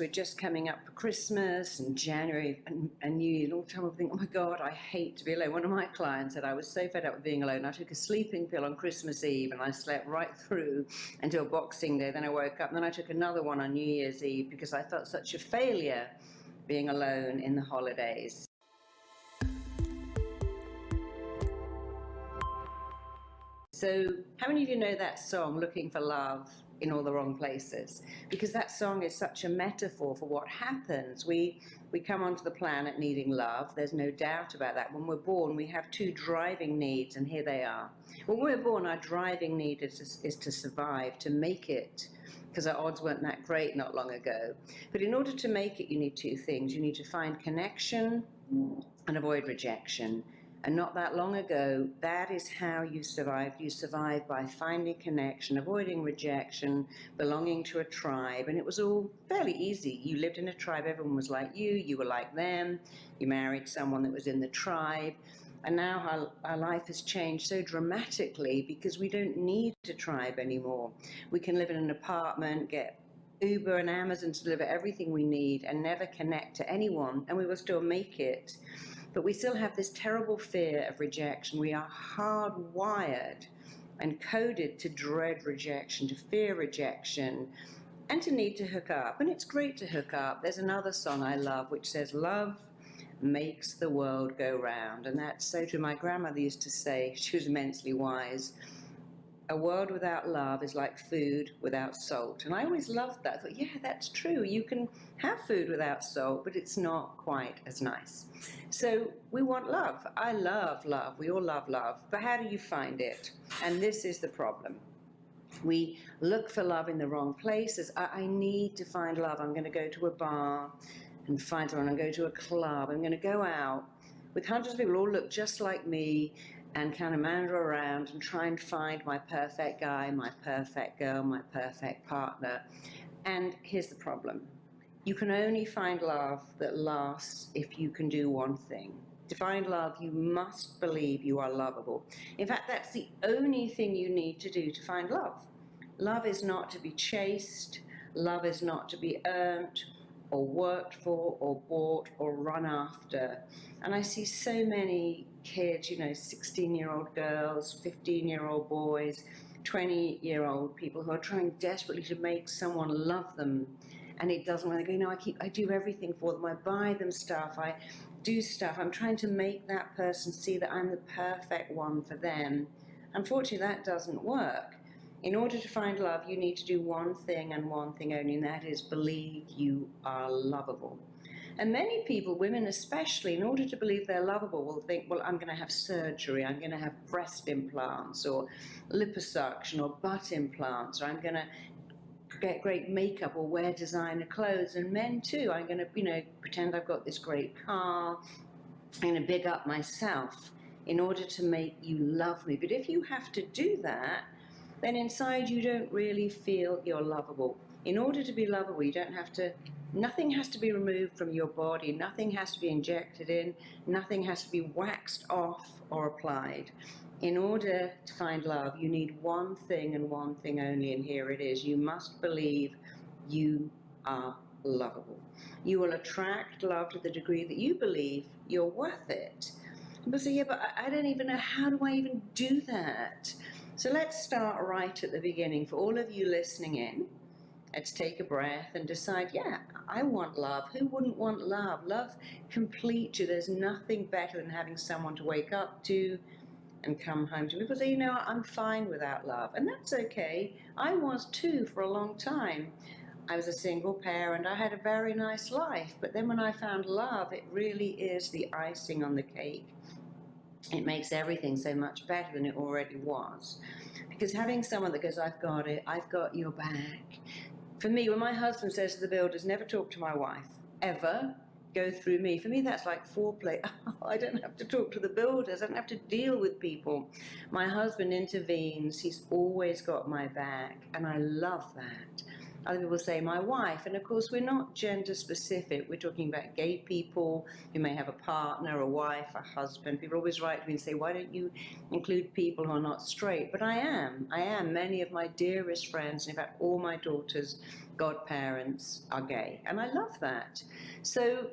We're just coming up for Christmas and January and New Year. All the time I think, oh my God, I hate to be alone. One of my clients said I was so fed up with being alone. I took a sleeping pill on Christmas Eve and I slept right through until Boxing Day. Then I woke up and then I took another one on New Year's Eve because I felt such a failure being alone in the holidays. So how many of you know that song, Looking for Love in All the Wrong Places? Because that song is such a metaphor for what happens. We come onto the planet needing love. There's no doubt about that. When we're born, we have two driving needs, and here they are. When we're born, our driving need is to survive, to make it, because our odds weren't that great not long ago. But in order to make it, you need two things. You need to find connection and avoid rejection. And not that long ago, that is how you survived. You survived by finding connection, avoiding rejection, belonging to a tribe. And it was all fairly easy. You lived in a tribe, everyone was like you were like them, you married someone that was in the tribe. And now our life has changed so dramatically because we don't need a tribe anymore. We can live in an apartment, get Uber and Amazon to deliver everything we need and never connect to anyone, and we will still make it. But we still have this terrible fear of rejection. We are hardwired and coded to dread rejection, to fear rejection, and to need to hook up. And it's great to hook up. There's another song I love which says, love makes the world go round. And that's so true. My grandmother used to say, she was immensely wise, a world without love is like food without salt. And I always loved that. I thought, yeah, that's true. You can have food without salt, but it's not quite as nice. So we want love. I love love. We all love love. But how do you find it? And this is the problem. We look for love in the wrong places. I need to find love. I'm going to go to a bar and find someone. I'm going to go to a club. I'm going to go out with hundreds of people who all look just like me and kind of meander around and try and find my perfect guy, my perfect girl, my perfect partner. And here's the problem. You can only find love that lasts if you can do one thing. To find love, you must believe you are lovable. In fact, that's the only thing you need to do to find love. Love is not to be chased. Love is not to be earned or worked for or bought or run after. And I see so many kids, 16-year-old girls, 15-year-old boys, 20-year-old people who are trying desperately to make someone love them. And it doesn't want to go, I do everything for them. I buy them stuff. I do stuff. I'm trying to make that person see that I'm the perfect one for them. Unfortunately, that doesn't work. In order to find love, you need to do one thing and one thing only, and that is believe you are lovable. And many people, women especially, in order to believe they're lovable, will think, well, I'm going to have surgery, I'm going to have breast implants or liposuction or butt implants, or I'm going to get great makeup or wear designer clothes. And men too, I'm going to, pretend I've got this great car, I'm going to big up myself in order to make you love me. But if you have to do that, then inside you don't really feel you're lovable. In order to be lovable, nothing has to be removed from your body, nothing has to be injected in, nothing has to be waxed off or applied. In order to find love, you need one thing and one thing only, and here it is. You must believe you are lovable. You will attract love to the degree that you believe you're worth it. People say, yeah, but I don't even know, how do I even do that? So let's start right at the beginning. For all of you listening in, let's take a breath and decide, yeah, I want love. Who wouldn't want love? Love completes you. There's nothing better than having someone to wake up to and come home to. People say, I'm fine without love. And that's okay. I was too for a long time. I was a single parent. I had a very nice life. But then when I found love, it really is the icing on the cake. It makes everything so much better than it already was. Because having someone that goes, I've got it, I've got your back. For me, when my husband says to the builders, never talk to my wife, ever, go through me. For me, that's like foreplay. I don't have to talk to the builders. I don't have to deal with people. My husband intervenes. He's always got my back. And I love that. Other people say my wife. And of course, we're not gender specific. We're talking about gay people who may have a partner, a wife, a husband. People always write to me and say, why don't you include people who are not straight? But I am. Many of my dearest friends, in fact, all my daughters' godparents are gay. And I love that. So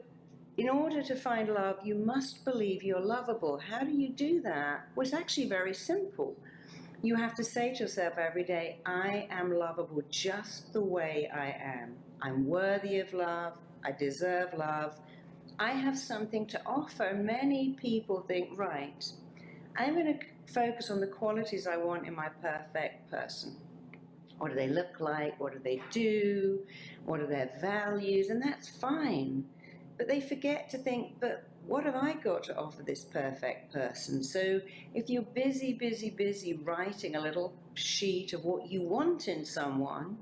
in order to find love, you must believe you're lovable. How do you do that? Well, it's actually very simple. You have to say to yourself every day, I am lovable just the way I am. I'm worthy of love. I deserve love. I have something to offer. Many people think, right, I'm going to focus on the qualities I want in my perfect person. What do they look like? What do they do? What are their values? And that's fine. But they forget to think, but what have I got to offer this perfect person? So if you're busy writing a little sheet of what you want in someone,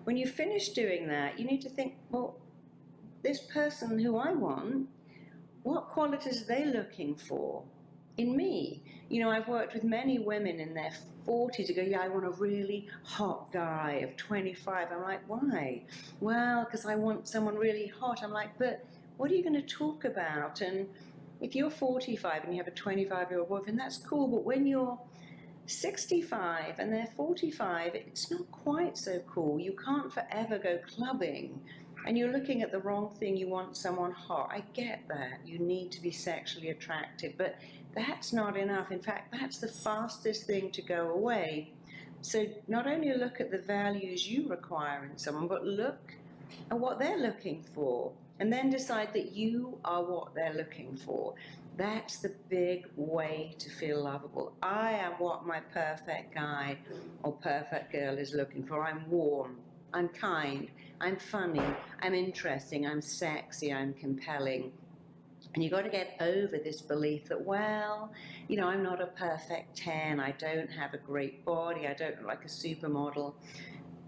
when you finish doing that, you need to think, well, this person who I want, what qualities are they looking for in me? You know, I've worked with many women in their 40s who go, yeah, I want a really hot guy of 25. I'm like, why? Well, because I want someone really hot. I'm like, but what are you going to talk about? And if you're 45 and you have a 25-year-old boyfriend, that's cool. But when you're 65 and they're 45, it's not quite so cool. You can't forever go clubbing and you're looking at the wrong thing. You want someone hot. I get that. You need to be sexually attractive, but that's not enough. In fact, that's the fastest thing to go away. So not only look at the values you require in someone, but look at what they're looking for. And then decide that you are what they're looking for. That's the big way to feel lovable. I am what my perfect guy or perfect girl is looking for. I'm warm, I'm kind, I'm funny, I'm interesting, I'm sexy, I'm compelling. And you've got to get over this belief that, well, you know, I'm not a perfect 10, I don't have a great body, I don't look like a supermodel.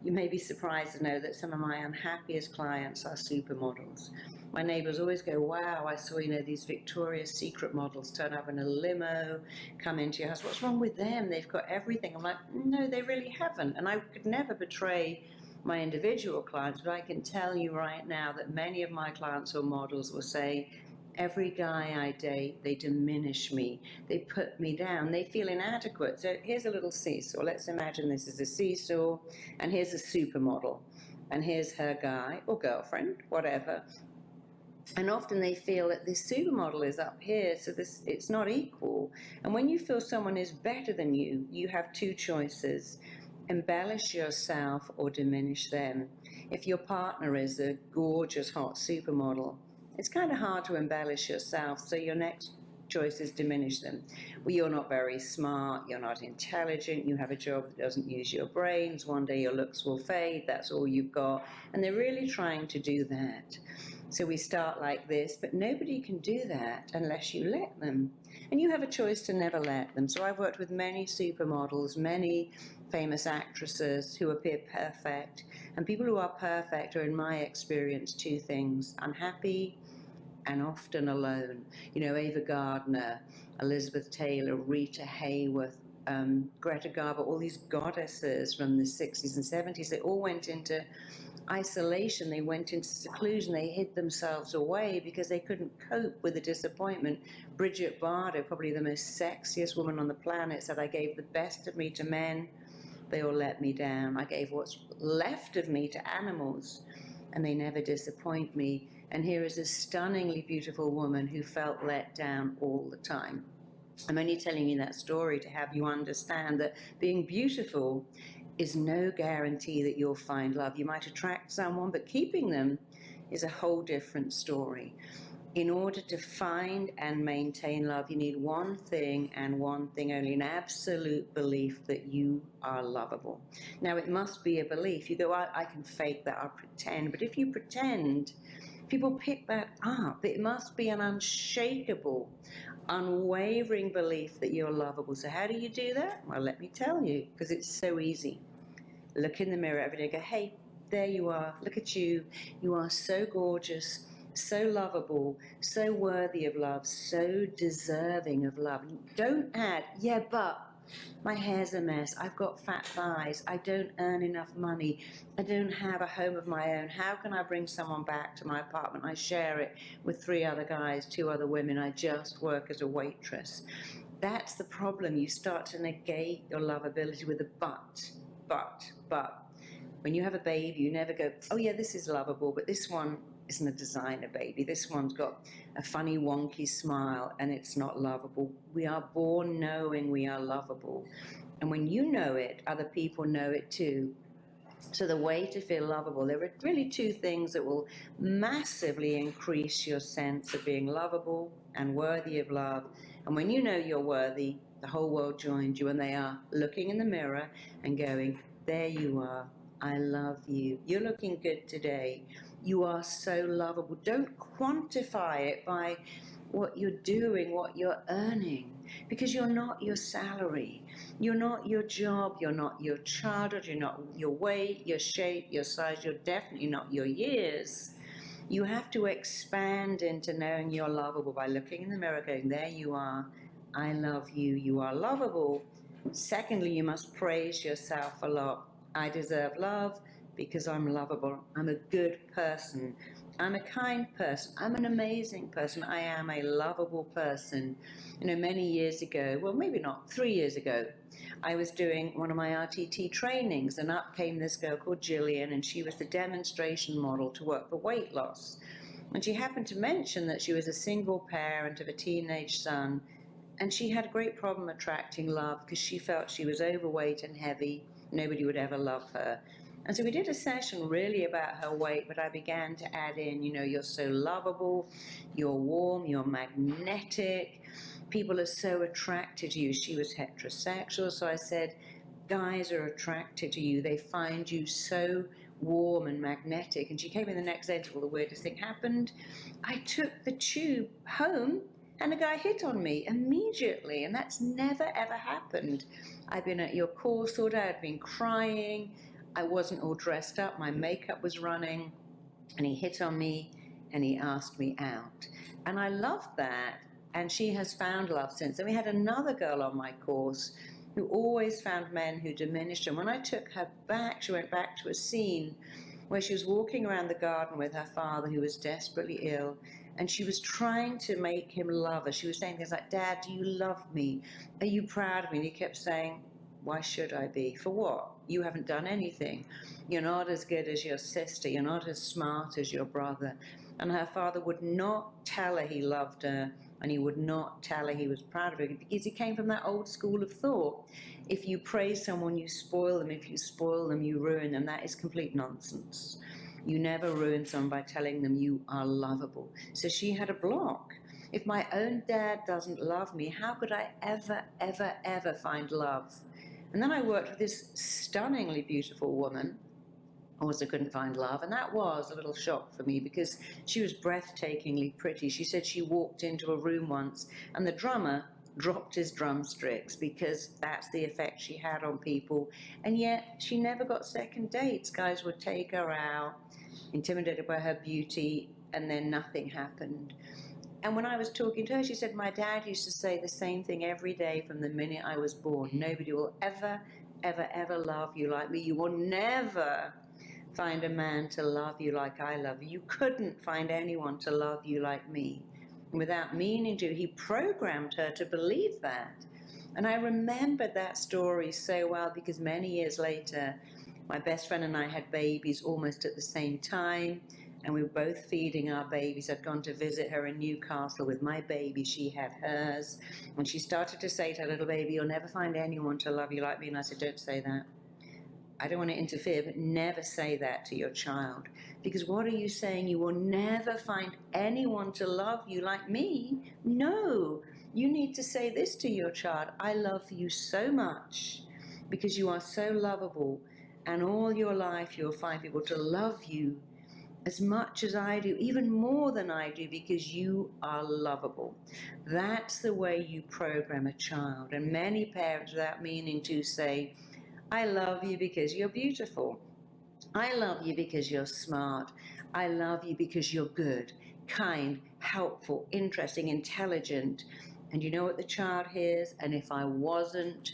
You may be surprised to know that some of my unhappiest clients are supermodels. My neighbors always go, wow, I saw, these Victoria's Secret models turn up in a limo, come into your house. What's wrong with them? They've got everything. I'm like, no, they really haven't. And I could never betray my individual clients, but I can tell you right now that many of my clients or models will say, every guy I date, they diminish me. They put me down. They feel inadequate. So here's a little seesaw. Let's imagine this is a seesaw, and here's a supermodel, and here's her guy or girlfriend, whatever. And often they feel that this supermodel is up here, so it's not equal. And when you feel someone is better than you, you have two choices. Embellish yourself or diminish them. If your partner is a gorgeous, hot supermodel, it's kind of hard to embellish yourself, so your next choice is diminish them. Well, you're not very smart, you're not intelligent, you have a job that doesn't use your brains, one day your looks will fade, that's all you've got. And they're really trying to do that. So we start like this, but nobody can do that unless you let them. And you have a choice to never let them. So I've worked with many supermodels, many famous actresses who appear perfect. And people who are perfect are, in my experience, two things: unhappy and often alone. Ava Gardner, Elizabeth Taylor, Rita Hayworth, Greta Garbo, all these goddesses from the 60s and 70s, they all went into isolation, they went into seclusion, they hid themselves away because they couldn't cope with the disappointment. Bridget Bardot, probably the most sexiest woman on the planet, said, I gave the best of me to men, they all let me down. I gave what's left of me to animals, and they never disappoint me. And here is a stunningly beautiful woman who felt let down all the time. I'm only telling you that story to have you understand that being beautiful is no guarantee that you'll find love. You might attract someone, but keeping them is a whole different story. In order to find and maintain love, you need one thing and one thing only: an absolute belief that you are lovable. Now, it must be a belief. You go, I can fake that, I'll pretend. But if you pretend, people pick that up. It must be an unshakable, unwavering belief that you're lovable. So how do you do that? Well, let me tell you, because it's so easy. Look in the mirror every day and go, hey, there you are. Look at you. You are so gorgeous, so lovable, so worthy of love, so deserving of love. Don't add, yeah, but My hair's a mess. I've got fat thighs. I don't earn enough money. I don't have a home of my own. How can I bring someone back to my apartment? I share it with 3 other guys, 2 other women. I just work as a waitress. That's the problem. You start to negate your lovability with a but. When you have a baby, you never go, oh yeah, this is lovable, but this one isn't a designer baby. This one's got a funny, wonky smile, and it's not lovable. We are born knowing we are lovable. And when you know it, other people know it too. So the way to feel lovable, there are really 2 things that will massively increase your sense of being lovable and worthy of love. And when you know you're worthy, the whole world joins you, and they are looking in the mirror and going, there you are. I love you. You're looking good today. You are so lovable. Don't quantify it by what you're doing, what you're earning, because you're not your salary. You're not your job. You're not your childhood. You're not your weight, your shape, your size. You're definitely not your years. You have to expand into knowing you're lovable by looking in the mirror, going, there you are. I love you. You are lovable. Secondly, you must praise yourself a lot. I deserve love because I'm lovable. I'm a good person. I'm a kind person. I'm an amazing person. I am a lovable person. You know, many years ago, well, maybe not, 3 years ago, I was doing one of my RTT trainings, and up came this girl called Gillian, and she was the demonstration model to work for weight loss. And she happened to mention that she was a single parent of a teenage son, and she had a great problem attracting love because she felt she was overweight and heavy. Nobody would ever love her. And so we did a session really about her weight, but I began to add in, you know, you're so lovable, you're warm, you're magnetic, people are so attracted to you. She was heterosexual, so I said, guys are attracted to you. They find you so warm and magnetic. And she came in the next day until the weirdest thing happened. I took the tube home, and a guy hit on me immediately, and that's never ever happened. I'd been at your course all day, I'd been crying, I wasn't all dressed up, my makeup was running, and he hit on me and he asked me out. And I loved that, and she has found love since. And we had another girl on my course who always found men who diminished her. When I took her back, she went back to a scene where she was walking around the garden with her father, who was desperately ill, and she was trying to make him love her. She was saying things like, Dad, do you love me? Are you proud of me? And he kept saying, why should I be? For what? You haven't done anything. You're not as good as your sister. You're not as smart as your brother. And her father would not tell her he loved her, and he would not tell her he was proud of her, because he came from that old school of thought. If you praise someone, you spoil them. If you spoil them, you ruin them. That is complete nonsense. You never ruin someone by telling them you are lovable. So she had a block. If my own dad doesn't love me, how could I ever find love? And then I worked with this stunningly beautiful woman, also couldn't find love, and that was a little shock for me because she was breathtakingly pretty. She said she walked into a room once and the drummer dropped his drumsticks because that's the effect she had on people, and yet she never got second dates. Guys would take her out, intimidated by her beauty, and then nothing happened. And when I was talking to her, she said, my dad used to say the same thing every day from the minute I was born. Nobody will ever love you like me. You will never find a man to love you like I love you. You couldn't find anyone to love you like me. And without meaning to, he programmed her to believe that. And I remembered that story so well because many years later, my best friend and I had babies almost at the same time, and we were both feeding our babies. I'd gone to visit her in Newcastle with my baby. She had hers. And she started to say to her little baby, you'll never find anyone to love you like me. And I said, don't say that. I don't want to interfere, but never say that to your child. Because what are you saying? You will never find anyone to love you like me? No. You need to say this to your child. I love you so much because you are so lovable. And all your life you'll find people to love you as much as I do, even more than I do, because you are lovable. That's the way you program a child. And many parents, without meaning to, say, I love you because you're beautiful. I love you because you're smart. I love you because you're good, kind, helpful, interesting, intelligent. And you know what the child hears? And if I wasn't,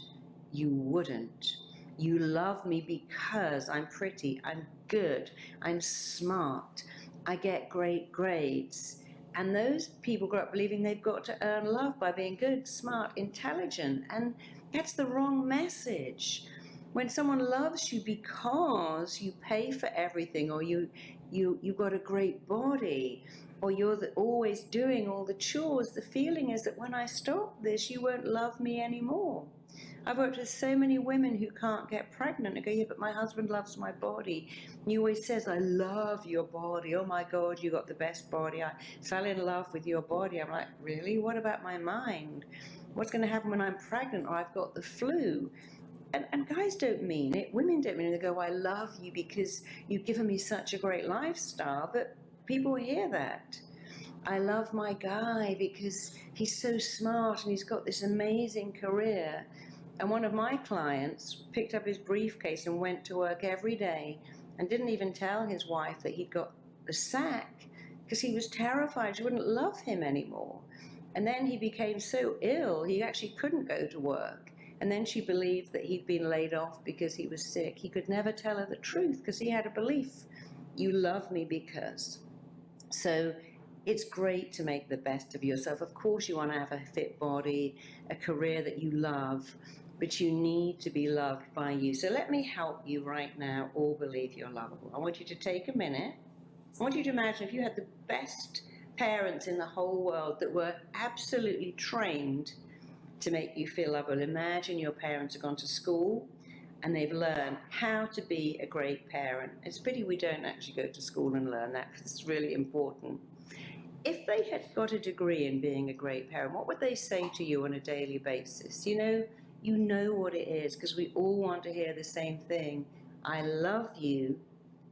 you wouldn't. You love me because I'm pretty, I'm good, I'm smart, I get great grades. And those people grow up believing they've got to earn love by being good, smart, intelligent. And that's the wrong message. When someone loves you because you pay for everything, or you've got a great body, or always doing all the chores, the feeling is that when I stop this, you won't love me anymore. I've worked with so many women who can't get pregnant and go, yeah, but my husband loves my body. And he always says, I love your body. Oh my God, you got the best body. I fell in love with your body. I'm like, really? What about my mind? What's going to happen when I'm pregnant or I've got the flu? And guys don't mean it. Women don't mean it. They go, I love you because you've given me such a great lifestyle. But people hear that. I love my guy because he's so smart and he's got this amazing career. And one of my clients picked up his briefcase and went to work every day and didn't even tell his wife that he'd got the sack because he was terrified she wouldn't love him anymore. And then he became so ill, he actually couldn't go to work. And then she believed that he'd been laid off because he was sick. He could never tell her the truth because he had a belief, you love me because. So it's great to make the best of yourself. Of course, you want to have a fit body, a career that you love, but you need to be loved by you. So let me help you right now all believe you're lovable. I want you to take a minute. I want you to imagine if you had the best parents in the whole world that were absolutely trained to make you feel lovable. Imagine your parents have gone to school and they've learned how to be a great parent. It's a pity we don't actually go to school and learn that because it's really important. If they had got a degree in being a great parent, what would they say to you on a daily basis? You know what it is because we all want to hear the same thing. I love you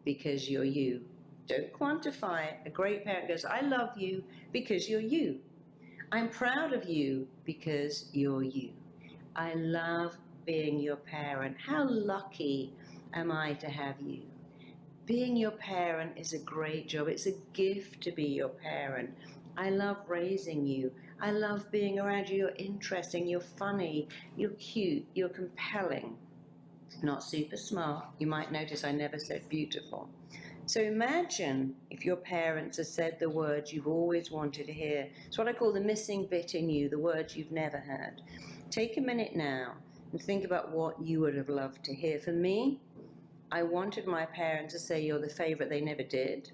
because you're you. Don't quantify it. A great parent goes, I love you because you're you. I'm proud of you because you're you. I love being your parent. How lucky am I to have you? Being your parent is a great job. It's a gift to be your parent. I love raising you. I love being around you. You're interesting, you're funny, you're cute, you're compelling. Not super smart. You might notice I never said beautiful. So imagine if your parents had said the words you've always wanted to hear. It's what I call the missing bit in you, the words you've never heard. Take a minute now and think about what you would have loved to hear. For me, I wanted my parents to say you're the favorite. They never did.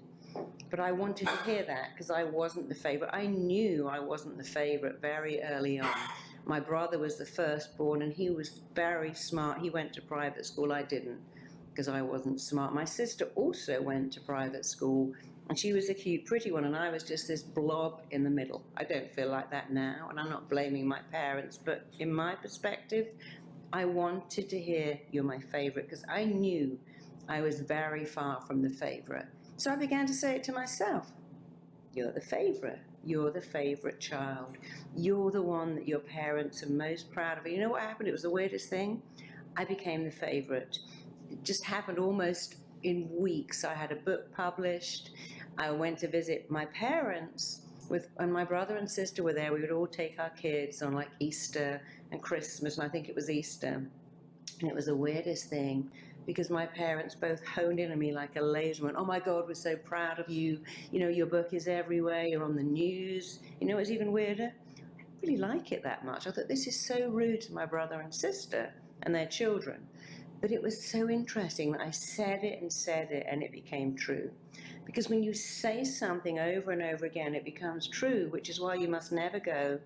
But I wanted to hear that because I wasn't the favorite. I knew I wasn't the favorite very early on. My brother was the firstborn and he was very smart. He went to private school. I didn't because I wasn't smart. My sister also went to private school and she was a cute, pretty one, and I was just this blob in the middle. I don't feel like that now, and I'm not blaming my parents, but in my perspective, I wanted to hear you're my favorite because I knew I was very far from the favorite. So I began to say it to myself. You're the favorite. You're the favorite child. You're the one that your parents are most proud of. You know what happened? It was the weirdest thing. I became the favorite. It just happened almost in weeks. I had a book published. I went to visit my parents and my brother and sister were there. We would all take our kids on like Easter and Christmas, and I think it was Easter. And it was the weirdest thing because my parents both honed in on me like a laser, went, oh my God, we're so proud of you. Your book is everywhere. You're on the news. It's even weirder. I didn't really like it that much. I thought this is so rude to my brother and sister and their children. But it was so interesting that I said it, and it became true. Because when you say something over and over again, it becomes true, which is why you must never go,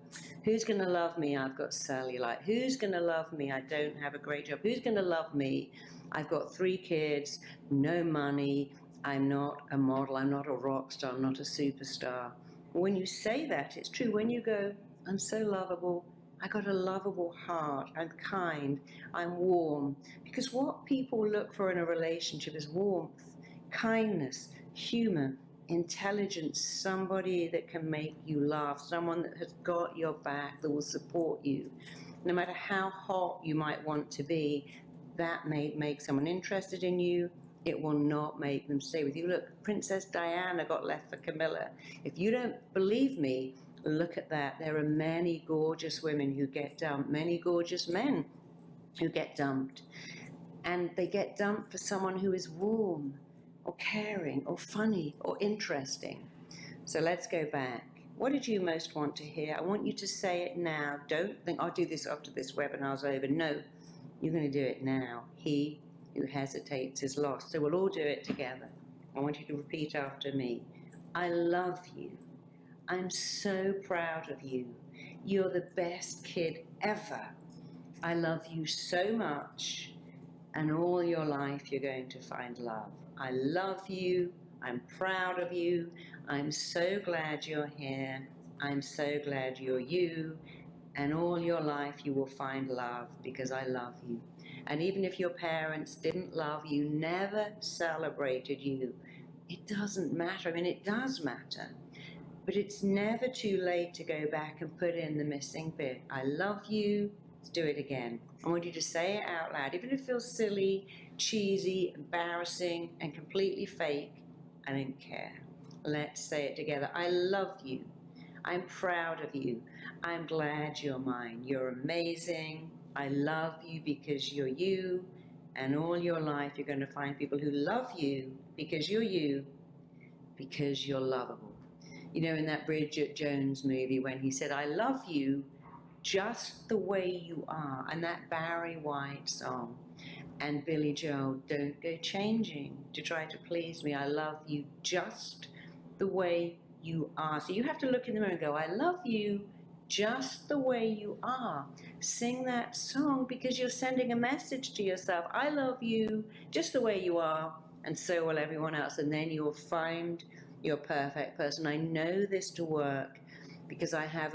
who's going to love me? I've got cellulite. Who's going to love me? I don't have a great job. Who's going to love me? I've got 3 kids, no money. I'm not a model. I'm not a rock star. I'm not a superstar. When you say that, it's true. When you go, I'm so lovable. I got a lovable heart. I'm kind. I'm warm. Because what people look for in a relationship is warmth, kindness, humor, intelligence, somebody that can make you laugh, someone that has got your back, that will support you. No matter how hot you might want to be, that may make someone interested in you. It will not make them stay with you. Look, Princess Diana got left for Camilla. If you don't believe me, look at that. There are many gorgeous women who get dumped, many gorgeous men who get dumped. And they get dumped for someone who is warm or caring or funny or interesting. So let's go back. What did you most want to hear? I want you to say it now. Don't think, I'll do this after this webinar's over. No, you're going to do it now. He who hesitates is lost. So we'll all do it together. I want you to repeat after me. I love you. I'm so proud of you. You're the best kid ever. I love you so much, and all your life you're going to find love. I love you. I'm proud of you. I'm so glad you're here. I'm so glad you're you, and all your life you will find love because I love you. And even if your parents didn't love you, never celebrated you, it doesn't matter. I mean, it does matter. But it's never too late to go back and put in the missing bit. I love you. Let's do it again. I want you to say it out loud. Even if it feels silly, cheesy, embarrassing, and completely fake, I don't care. Let's say it together. I love you. I'm proud of you. I'm glad you're mine. You're amazing. I love you because you're you. And all your life you're going to find people who love you because you're you, because you're lovable. You know, in that Bridget Jones movie when he said, I love you just the way you are, and that Barry White song, and Billy Joel, don't go changing to try to please me. I love you just the way you are. So you have to look in the mirror and go, I love you just the way you are. Sing that song because you're sending a message to yourself. I love you just the way you are, and so will everyone else. And then you'll find your perfect person. I know this to work because I have